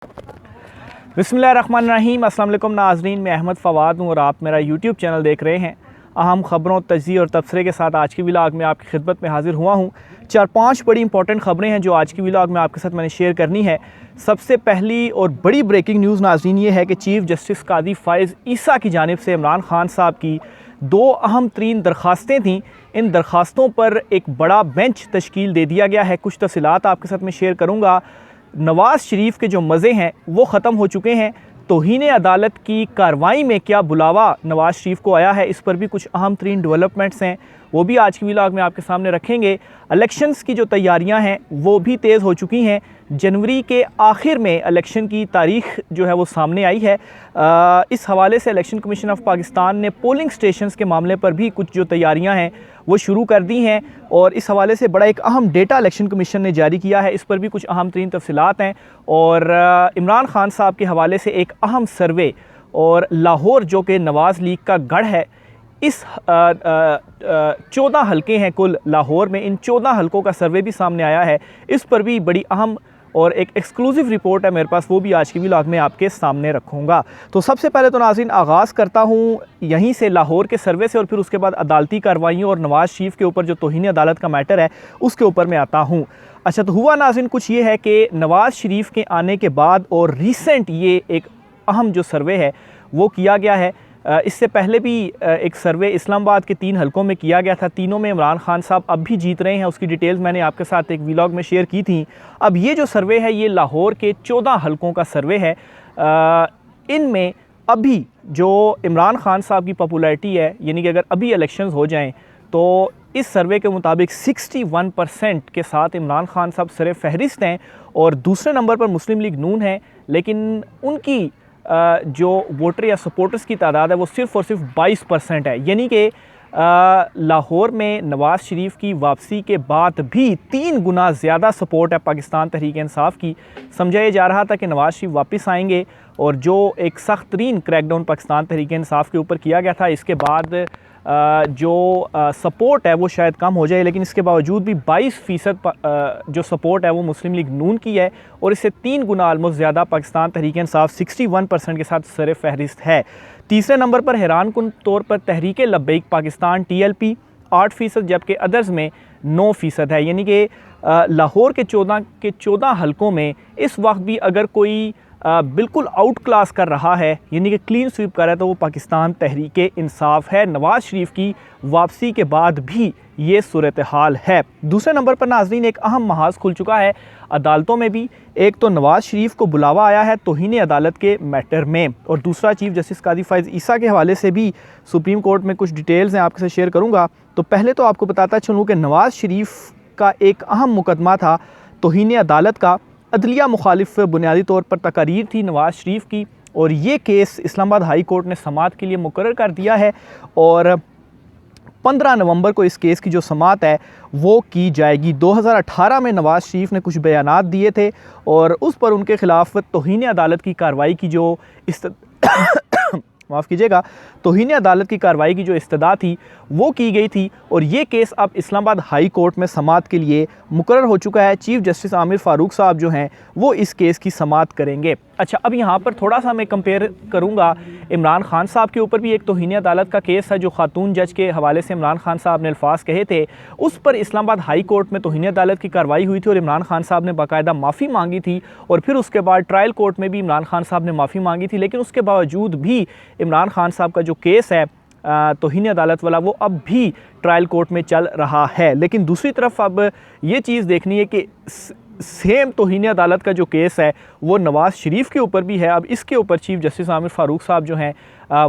बिस्मिल्लाहिर्रहमानिर्रहीम। अस्सलाम वालेकुम नाज़रीन, मैं अहमद फ़वाद हूँ और आप मेरा यूट्यूब चैनल देख रहे हैं। अहम ख़बरों, तजज़िये और तबसरे के साथ आज की व्लॉग में आपकी खिदमत में हाज़िर हुआ हूँ। 4-5 बड़ी इंपॉर्टेंट ख़बरें हैं जो आज की व्लॉग में आपके साथ मैंने शेयर करनी है। सबसे पहली और बड़ी ब्रेकिंग न्यूज़ नाज़रीन ये है कि चीफ़ जस्टिस कादी फ़ाइज़ ईसा की जानिब से इमरान खान साहब की 2 अहम तरीन दरख्वास्तें थीं। इन दरख्वास्तों पर एक बड़ा बेंच तश्कील दे दिया गया है। कुछ तफ़सीलात आपके साथ मैं शेयर करूँगा। नवाज़ शरीफ के जो मज़े हैं वो ख़त्म हो चुके हैं। तौहीन अदालत की कार्रवाई में क्या बुलावा नवाज़ शरीफ को आया है, इस पर भी कुछ अहम तरीन डेवलपमेंट्स हैं, वो भी आज की व्लॉग में आपके सामने रखेंगे। इलेक्शंस की जो तैयारियां हैं वो भी तेज़ हो चुकी हैं। जनवरी के आखिर में इलेक्शन की तारीख जो है वो सामने आई है। इस हवाले से इलेक्शन कमीशन ऑफ पाकिस्तान ने पोलिंग स्टेशंस के मामले पर भी कुछ जो तैयारियां हैं वो शुरू कर दी हैं और इस हवाले से बड़ा एक अहम डेटा इलेक्शन कमीशन ने जारी किया है। इस पर भी कुछ अहम तरीन तफसीलात हैं और इमरान खान साहब के हवाले से एक अहम सर्वे और लाहौर जो कि नवाज़ लीग का गढ़ है, इस 14 हलके हैं कुल लाहौर में, इन 14 हलकों का सर्वे भी सामने आया है। इस पर भी बड़ी अहम और एक एक्सक्लूसिव रिपोर्ट है मेरे पास, वो भी आज की व्लॉग में आपके सामने रखूँगा। तो सबसे पहले तो नाज़रीन आगाज़ करता हूँ यहीं से लाहौर के सर्वे से और फिर उसके बाद अदालती कार्रवाइयों और नवाज़ शरीफ के ऊपर जो तौहीन अदालत का मैटर है उसके ऊपर मैं आता हूँ। अच्छा, तो हुआ नाज़रीन कुछ ये है कि नवाज़ शरीफ के आने के बाद और रिसेंट ये एक अहम जो सर्वे है वो किया गया है। इससे पहले भी एक सर्वे इस्लामाबाद के 3 हलकों में किया गया था। तीनों में इमरान खान साहब अब भी जीत रहे हैं। उसकी डिटेल्स मैंने आपके साथ एक व्लॉग में शेयर की थी। अब ये जो सर्वे है ये लाहौर के 14 हलकों का सर्वे है। इनमें अभी जो इमरान खान साहब की पॉपुलैरिटी है, यानी कि अगर अभी इलेक्शंस हो जाएं तो इस सर्वे के मुताबिक 61% के साथ इमरान खान साहब सरे फहरिस्त हैं और दूसरे नंबर पर मुस्लिम लीग नून है, लेकिन उनकी जो वोटर या सपोर्टर्स की तादाद है वो सिर्फ़ और सिर्फ 22% है। यानी कि लाहौर में नवाज़ शरीफ की वापसी के बाद भी 3 गुना ज़्यादा सपोर्ट है पाकिस्तान तहरीक इंसाफ की। समझा ये जा रहा था कि नवाज़ शरीफ वापस आएंगे और जो एक सख्त तरीन क्रैकडाउन पाकिस्तान तहरीक इंसाफ के ऊपर किया गया था, इसके बाद जो सपोर्ट है वो शायद कम हो जाए, लेकिन इसके बावजूद भी 22% जो सपोर्ट है वो मुस्लिम लीग नून की है और इससे 3 गुना आलमोस्ट ज़्यादा पाकिस्तान तहरीक इंसाफ 61% के साथ सर फहरिस्त है। तीसरे नंबर पर हैरान कुन तौर पर तहरीक लब्बैक पाकिस्तान TLP 8%, जबकि अदर्स में 9% है। यानी कि लाहौर के 14 हलकों में इस वक्त भी अगर कोई बिल्कुल आउट क्लास कर रहा है, यानी कि क्लीन स्वीप कर रहा है, तो वो पाकिस्तान तहरीक इंसाफ है। नवाज़ शरीफ की वापसी के बाद भी ये सूरत हाल है। दूसरे नंबर पर नाज़रीन एक अहम महाज खुल चुका है अदालतों में भी। एक तो नवाज़ शरीफ को बुलावा आया है तौहीन अदालत के मैटर में और दूसरा चीफ़ जस्टिस कादी फ़ाइज़ ईसा के हवाले से भी सुप्रीम कोर्ट में कुछ डिटेल्स हैं आपके साथ शेयर करूँगा। तो पहले तो आपको बताता चलूँ कि नवाज़ शरीफ का एक अहम मुकदमा था तौहीन अदालत का। अदलिया मुखालिफ बुनियादी तौर पर तकारीर थी नवाज़ शरीफ की और ये केस इस्लामाबाद हाई कोर्ट ने समाअत के लिए मुकर्रर कर दिया है और 15 नवंबर को इस केस की जो समाअत है वो की जाएगी। 2018 में नवाज़ शरीफ ने कुछ बयानात दिए थे और उस पर उनके ख़िलाफ़ तौहीन अदालत की कार्रवाई की जो माफ़ कीजिएगा, तौहीन अदालत की कार्रवाई की जो इस्तदा थी वो की गई थी और ये केस अब इस्लामाबाद हाई कोर्ट में समाअत के लिए मुकर्रर हो चुका है। चीफ़ जस्टिस आमिर फ़ारूक साहब जो हैं वो इस केस की समाअत करेंगे। अच्छा, अब यहाँ पर थोड़ा सा मैं कंपेयर करूँगा इमरान खान साहब के ऊपर भी एक तौहीन अदालत का केस है जो खातून जज के हवाले से इमरान खान साहब ने अल्फाज कहे थे। उस पर इस्लामाबाद हाई कोर्ट में तौहीन अदालत की कार्रवाई हुई थी और इमरान खान साहब ने बाकायदा माफ़ी मांगी थी और फिर उसके बाद ट्रायल कोर्ट में भी इमरान खान साहब ने माफ़ी मांगी थी, लेकिन उसके बावजूद भी इमरान खान साहब का जो केस है तौहीन अदालत वाला वो अब भी ट्रायल कोर्ट में चल रहा है। लेकिन दूसरी तरफ अब ये चीज़ देखनी है कि सेम तौहीन अदालत का जो केस है वो नवाज़ शरीफ के ऊपर भी है। अब इसके ऊपर चीफ़ जस्टिस आमिर फ़ारूक साहब जो हैं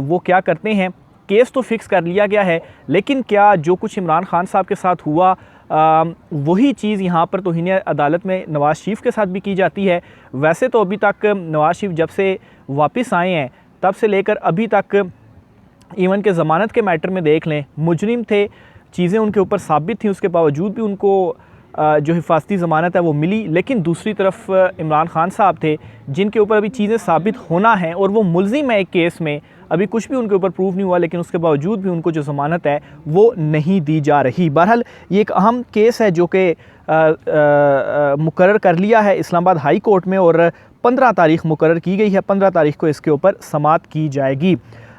वो क्या करते हैं। केस तो फिक्स कर लिया गया है, लेकिन क्या जो कुछ इमरान खान साहब के साथ हुआ वही चीज़ यहाँ पर तौहीन अदालत में नवाज़ शरीफ के साथ भी की जाती है। वैसे तो अभी तक नवाज़ शरीफ जब से वापस आए हैं तब से लेकर अभी तक इवन के ज़मानत के मैटर में देख लें, मुजरिम थे, चीज़ें उनके ऊपर साबित थी, उसके बावजूद भी उनको जो हिफाजती ज़मानत है वो मिली। लेकिन दूसरी तरफ इमरान खान साहब थे जिनके ऊपर अभी चीज़ें साबित होना है और वो मुल्ज़िम है एक केस में, अभी कुछ भी उनके ऊपर प्रूफ नहीं हुआ, लेकिन उसके बावजूद भी उनको जो ज़मानत है वो नहीं दी जा रही। बहरहाल ये एक अहम केस है जो कि मुकर्रर कर लिया है इस्लामाबाद हाई कोर्ट में और 15 तारीख मुकर्रर की गई है। 15 तारीख को इसके ऊपर समाअत की जाएगी।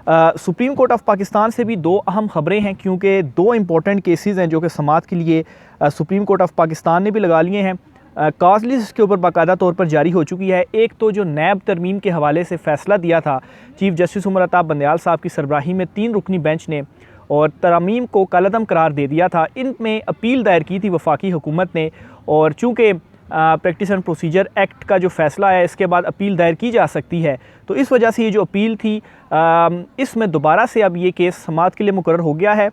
सुप्रीम कोर्ट ऑफ पाकिस्तान से भी दो अहम खबरें हैं, क्योंकि दो इंपॉर्टेंट केसेस हैं जो कि समाअत के लिए सुप्रीम कोर्ट ऑफ पाकिस्तान ने भी लगा लिए हैं। कॉज लिस्ट इसके ऊपर बाकायदा तौर पर जारी हो चुकी है। एक तो जो नैब तरमीम के हवाले से फ़ैसला दिया था चीफ़ जस्टिस उमर अता बंदयाल साहब की सरबराही में 3 रुकनी बेंच ने, और तरमीम को कलअदम करार दे दिया था। इनमें अपील दायर की थी वफाकी हुकूमत ने, और चूँकि प्रैक्टिस एंड प्रोसीजर एक्ट का जो फ़ैसला है इसके बाद अपील दायर की जा सकती है, तो इस वजह से ये जो अपील थी इसमें दोबारा से अब ये केस समाअत के लिए मुकर्रर हो गया है।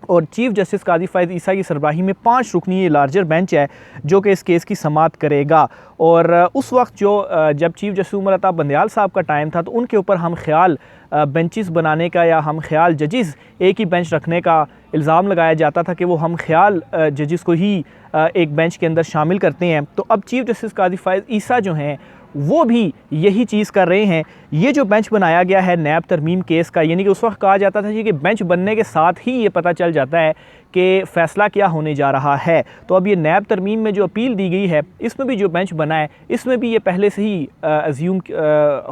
और चीफ़ जस्टिस काजी फ़ैज़ ईसा की सरबराही में 5 रुकनी लार्जर बेंच है जो कि इस केस की समाअत करेगा। और उस वक्त जब चीफ़ जस्टिस उमर अता बंदयाल साहब का टाइम था तो उनके ऊपर हम ख्याल बेंचेस बनाने का या हम ख्याल जजेस एक ही बेंच रखने का इल्ज़ाम लगाया जाता था कि वो हम ख्याल जजेस को ही एक बेंच के अंदर शामिल करते हैं। तो अब चीफ़ जस्टिस काजी फ़ैज़ ईसा जो हैं वो भी यही चीज़ कर रहे हैं। ये जो बेंच बनाया गया है नैब तरमीम केस का, यानी कि उस वक्त कहा जाता था कि बेंच बनने के साथ ही ये पता चल जाता है कि फ़ैसला क्या होने जा रहा है। तो अब ये नैब तरमीम में जो अपील दी गई है इसमें भी जो बेंच बना है इसमें भी ये पहले से ही अज्यूम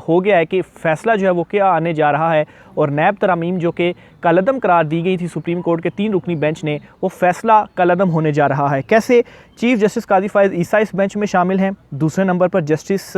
हो गया है कि फ़ैसला जो है वो क्या आने जा रहा है। और नैब तरमीम जो कि कलअदम करार दी गई थी सुप्रीम कोर्ट के 3 रुकनी बेंच ने, वो फ़ैसला कलअदम होने जा रहा है। कैसे? चीफ़ जस्टिस काजी फ़ैज़ ईसा इस बेंच में शामिल हैं, दूसरे नंबर पर जस्टिस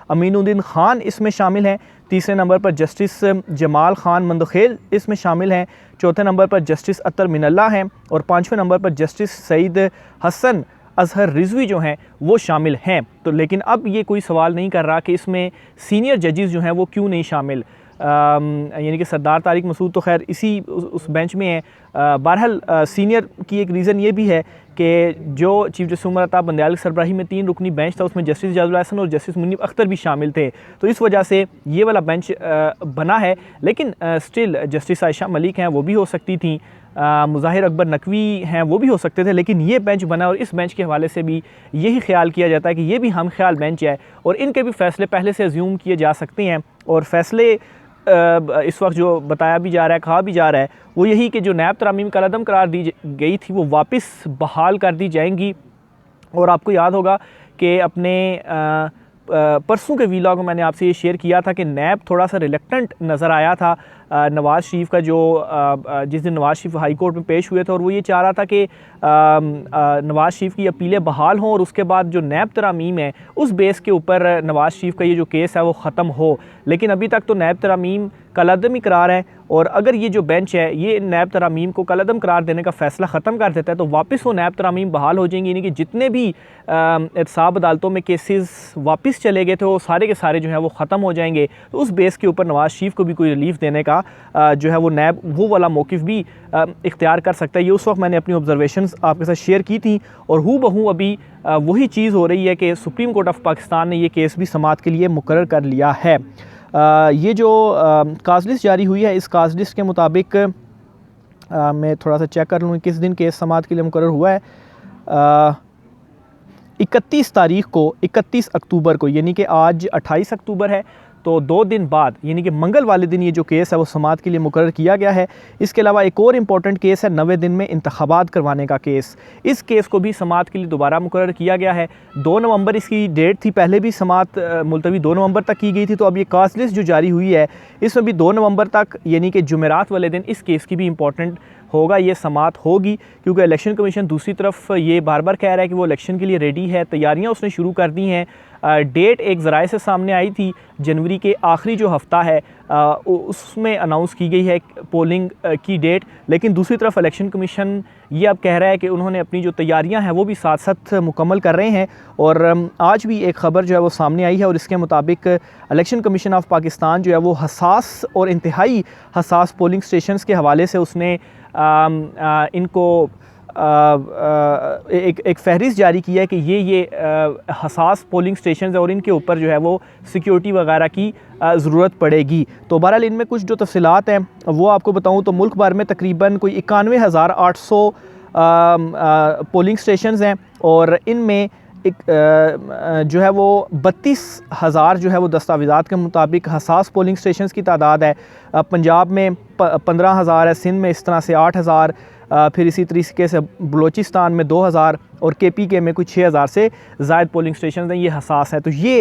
अमीनुद्दीन ख़ान इसमें शामिल हैं, तीसरे नंबर पर जस्टिस जमाल ख़ान मंदखेल इसमें शामिल हैं, चौथे नंबर पर जस्टिस अतर मिनल्ला हैं, और 5वें नंबर पर जस्टिस सईद हसन अज़हर रिज़वी जो हैं वो शामिल हैं। तो लेकिन अब ये कोई सवाल नहीं कर रहा कि इसमें सीनियर जजेस जो हैं वो क्यों नहीं शामिल, यानी कि सरदार तारिक मसूद तो खैर इसी उस बेंच में है। बहरहाल सीनियर की एक रीज़न ये भी है कि जो चीफ़ जस्टिस उमर अता बंदयाल की सरबराही में 3 रुकनी बेंच था उसमें जस्टिस इजाज़ुल हसन और जस्टिस मुनीब अख्तर भी शामिल थे, तो इस वजह से ये वाला बेंच बना है। लेकिन स्टिल जस्टिस आयशा मलिक हैं वो भी हो सकती थी, मुज़ाहिर अकबर नकवी हैं वो भी हो सकते थे, लेकिन ये बेंच बना और इस बेंच के हवाले से भी यही ख्याल किया जाता है कि ये भी हम ख्याल बेंच है और इनके भी फ़ैसले पहले से अज्यूम किए जा सकते हैं। और फ़ैसले इस वक्त जो बताया भी जा रहा है, कहा भी जा रहा है, वो यही कि जो नैब तरमीम कलअदम करार दी गई थी वो वापस बहाल कर दी जाएंगी। और आपको याद होगा कि अपने परसों के वीलॉग में मैंने आपसे ये शेयर किया था कि नैब थोड़ा सा रिलेक्टेंट नज़र आया था नवाज़ शरीफ का, जो जिस दिन नवाज़ शरीफ हाई कोर्ट में पेश हुए थे, और वो ये चाह रहा था कि नवाज़ शरीफ की अपीलें बहाल हों और उसके बाद जो नैब तरामीम है उस बेस के ऊपर नवाज़ शरीफ का ये जो केस है वो ख़त्म हो। लेकिन अभी तक तो नैब तरामीम कलअदम ही करार है, और अगर ये जो बेंच है ये नैब तरामीम को कलअदम करार देने का फ़ैसला ख़त्म कर देता है तो वापस वो नैब तरामीम बहाल हो जाएंगी, यानी कि जितने भी एहतसाब अदालतों में केसेस वापस चले गए थे वो सारे के सारे जो है वो ख़त्म हो जाएंगे। तो उस बेस के ऊपर नवाज़ शरीफ को भी कोई रिलीफ देने का जो है वो नैब वो वाला मौक़िफ़ भी इख्तियार कर सकता है। ये उस वक्त मैंने अपनी ऑब्जर्वेशंस आपके साथ शेयर की थी, और हू बहू अभी वही चीज़ हो रही है कि सुप्रीम कोर्ट ऑफ पाकिस्तान ने ये केस भी समाअत के लिए मुकर्रर कर लिया है। ये जो काज लिस्ट जारी हुई है, इस काज लिस्ट के मुताबिक मैं थोड़ा सा चेक कर लूँ किस दिन केस समाअत के लिए मुकर्रर हुआ है। 31 तारीख को, 31 अक्टूबर को, यानी कि आज 28 अक्टूबर है, तो 2 दिन बाद यानी कि मंगल वाले दिन ये जो केस है वो समाअत के लिए मुकर्रर किया गया है। इसके अलावा एक और इम्पॉर्टेंट केस है 90 दिन में इंतखाबात करवाने का केस। इस केस को भी समाअत के लिए दोबारा मुकर्रर किया गया है। 2 नवंबर इसकी डेट थी, पहले भी समाअत मुलतवी 2 नवंबर तक की गई थी। तो अब ये कास्ट लिस्ट जो जारी हुई है इसमें भी 2 नवंबर तक यानी कि जुमेरात वाले दिन इस केस की भी इम्पॉर्टेंट होगा, ये समाअत होगी, क्योंकि इलेक्शन कमीशन दूसरी तरफ ये बार बार कह रहा है कि वो इलेक्शन के लिए रेडी है, तैयारियां उसने शुरू कर दी हैं। डेट एक ज़राए से सामने आई थी, जनवरी के आखिरी जो हफ़्ता है उसमें अनाउंस की गई है पोलिंग की डेट, लेकिन दूसरी तरफ इलेक्शन कमीशन ये अब कह रहा है कि उन्होंने अपनी जो तैयारियां हैं वो भी साथ साथ मुकम्मल कर रहे हैं। और आज भी एक ख़बर जो है वो सामने आई है, और इसके मुताबिक इलेक्शन कमीशन ऑफ पाकिस्तान जो है वो हसास और इंतहाई हसास पोलिंग स्टेशंस के हवाले से उसने इनको एक फहरिस्त जारी किया है कि ये हसास पोलिंग स्टेशन है और इनके ऊपर जो है वो सिक्योरिटी वगैरह की ज़रूरत पड़ेगी। तो बहरहाल इनमें कुछ जो तफसीलात हैं वो आपको बताऊं तो मुल्क भर में तकरीबन कोई 91,800 पोलिंग स्टेशन हैं, और इनमें जो है वो 32,000 जो है वो दस्तावेज़ात के मुताबिक हसास पोलिंग स्टेशंस की तादाद है। पंजाब में 15,000 है, सिंध में इस तरह से 8,000, फिर इसी तरीके से बलूचिस्तान में 2000 और KPK में कुछ 6000 से ज़ायद पोलिंग स्टेशन हैं, ये हसास हैं। तो ये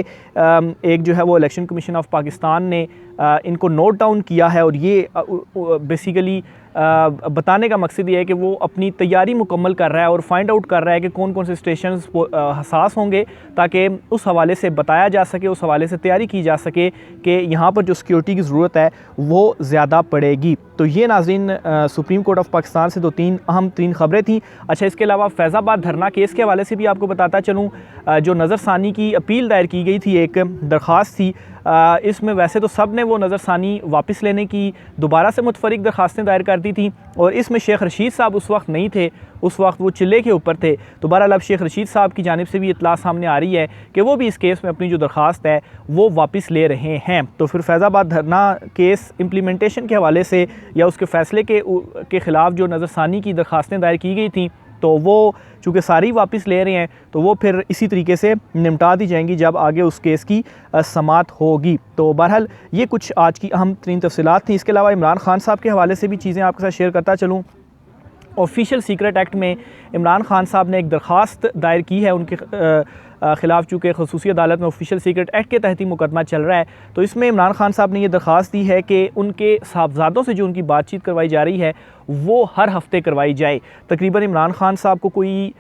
एक जो है वो इलेक्शन कमीशन ऑफ पाकिस्तान ने इनको नोट डाउन किया है और ये बेसिकली बताने का मकसद ये है कि वो अपनी तैयारी मुकम्मल कर रहा है और फाइंड आउट कर रहा है कि कौन कौन से स्टेशन हसास होंगे, ताकि उस हवाले से बताया जा सके, उस हवाले से तैयारी की जा सके कि यहाँ पर जो सिक्योरिटी की ज़रूरत है वो ज़्यादा पड़ेगी। तो ये नाज़रीन सुप्रीम कोर्ट ऑफ पाकिस्तान से 2-3 अहम खबरें थी। अच्छा, इसके अलावा फैज़ाबाद धरना केस के हवाले से भी आपको बताता चलूँ, जो नज़रसानी की अपील दायर की गई थी, एक दरख्वास्त थी, इसमें वैसे तो सब ने वो नज़रसानी वापस लेने की दोबारा से मुतफरिक दरख्वास्तें दायर कर दी थी और इसमें शेख रशीद साहब उस वक्त नहीं थे, उस वक्त वो चिल्ले के ऊपर थे। तो बहरहाल अब शेख रशीद साहब की जानिब से भी इतला सामने आ रही है कि वो भी इस केस में अपनी जो दरख्वास्त है वो वापस ले रहे हैं। तो फिर फैज़ाबाद धरना केस इम्प्लीमेंटेशन के हवाले से या उसके फ़ैसले के ख़िलाफ़ जो नज़रसानी की दरख्वास्तें दायर की गई थी, तो वो चूँकि सारी वापस ले रहे हैं, तो वो फिर इसी तरीके से निपटा दी जाएंगी जब आगे उस केस की समाअत होगी। तो बहरहाल ये कुछ आज की अहम तरीन तफसीलात थी। इसके अलावा इमरान खान साहब के हवाले से भी चीज़ें आपके साथ शेयर करता चलूँ। ऑफिशियल सीक्रेट एक्ट में इमरान खान साहब ने एक दरख्वास्त दायर की है उनके ख़िलाफ़, चूँकि खसूसी अदालत में ऑफिशियल सीक्रेट एक्ट के तहत ही मुकदमा चल रहा है। तो इसमें इमरान खान साहब ने ये दरख्वास्त दी है कि उनके साहबजादों से जो उनकी बातचीत करवाई जा रही है वो हर हफ्ते करवाई जाए। तकरीबन इमरान खान साहब को कोई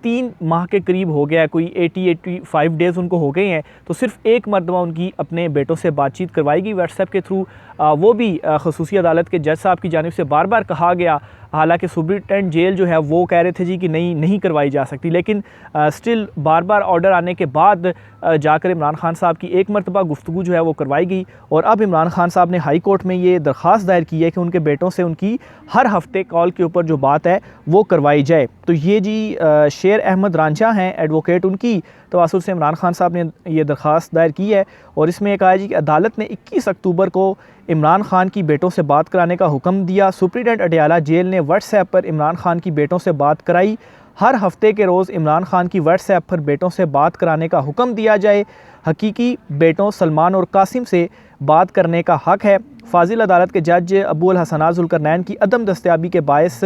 3 माह के करीब हो गया है, कोई 80-85 डेज़ उनको हो गए हैं। तो सिर्फ़ एक मरतबा उनकी अपने बेटों से बातचीत करवाई गई व्हाट्सएप के थ्रू, वो भी खसूसी अदालत के जज साहब की जानिब से बार बार कहा गया, हालांकि सुप्रिटेंडेंट जेल जो है वो कह रहे थे जी कि नहीं करवाई जा सकती, लेकिन स्टिल बार बार ऑर्डर आने के बाद जाकर इमरान खान साहब की एक मरतबा गुफ्तगू जो है वो करवाई गई और अब इमरान खान साहब ने हाई कोर्ट में ये दरख्वास्त दायर की है कि उनके बेटों से उनकी हर हफ्ते कॉल के ऊपर जो बात है वो करवाई जाए। तो ये जी शेर अहमद रांझा हैं एडवोकेट, उनकी तवासुल से इमरान खान साहब ने ये दरख्वास्त दायर की है और इसमें कहा है जी कि अदालत ने 21 अक्टूबर को इमरान खान की बेटों से बात कराने का हुक्म दिया। सुप्रीटेंडेंट अडयाला जेल ने व्हाट्सएप पर इमरान खान की बेटों से बात कराई। हर हफ्ते के रोज़ इमरान खान की व्हाट्सएप पर बेटों से बात कराने का हुक्म दिया जाए। हकीकी बेटों सलमान और कासिम से बात करने का हक है। फाजिल अदालत के जज अबू अल हसनात ज़ुल्करनैन की अदम दस्तयाबी के बायस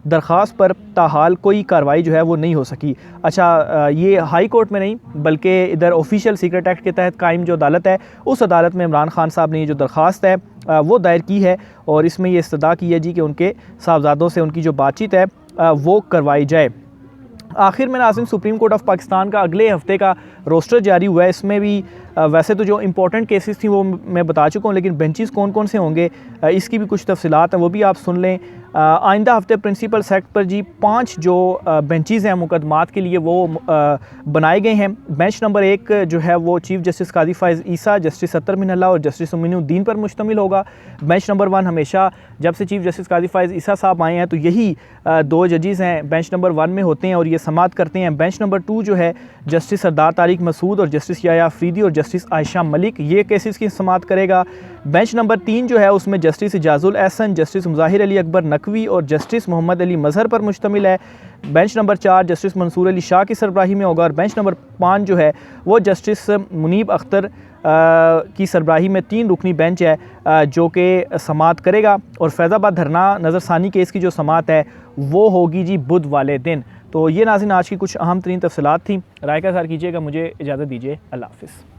दरख्वास्त पर ताहाल कोई कार्रवाई जो है वो नहीं हो सकी। अच्छा, ये हाई कोर्ट में नहीं बल्कि इधर ऑफिशियल सीक्रेट एक्ट के तहत कायम जो अदालत है उस अदालत में इमरान खान साहब ने ये जो दरख्वास्त है वो दायर की है और इसमें ये इस्तदा की है जी कि उनके साहबजादों से उनकी जो बातचीत है वो करवाई जाए। आखिर में नाज़रीन, सुप्रीम कोर्ट ऑफ पाकिस्तान का अगले हफ्ते का रोस्टर जारी हुआ है। इसमें भी वैसे तो जो इंपॉर्टेंट केसेस थी वो मैं बता चुका हूँ, लेकिन बेंचेस कौन कौन से होंगे इसकी भी कुछ तफसीलात हैं, वो भी आप सुन लें। आइंदा हफ्ते प्रिंसिपल सेक्ट पर जी 5 जो बेंचेस हैं मुकदमात के लिए वो बनाए गए हैं। बेंच नंबर 1 जो है वो चीफ जस्टिस काजी फ़ाइज़ ईसा, जस्टिस सत्तर मिनल्ला और जस्टिस मोमिनुद्दीन पर मुश्तमिल होगा। बेंच नंबर 1 हमेशा जब से चीफ जस्टिस काजी फ़ाइज़ ईसा साहब आए हैं तो यही 2 जजेस हैं बेंच नंबर 1 में होते हैं और ये समाअत करते हैं। बेंच नंबर 2 जो है जस्टिस सरदार तारिक मसूद और जस्टिस याया अफरीदी और जस्टिस आयशा मलिक, ये केसेस की समाअत करेगा। बेंच नंबर 3 जो है उसमें जस्टिस इजाजुल एहसन, जस्टिस मुज़ाहिर अली अकबर नकवी और जस्टिस मोहम्मद अली मज़हर पर मुश्तमिल है। Bench number 4 justice Mansoor Ali Shah की सरबराही में होगा और बेंच नंबर 5 जो है वो जस्टिस मुनीब अख्तर की सरबराही में 3 रुकनी बेंच है जो कि समाअत करेगा। और फैज़ाबाद धरना नज़रसानी केस की जो समाअत है वो होगी जी बुध वाले दिन। तो ये नाज़रीन आज की कुछ अहम तरीन तफसीलात थी। राय का इज़हार कीजिएगा, मुझे इजाज़त दीजिए, अल्लाह हाफ़िज़।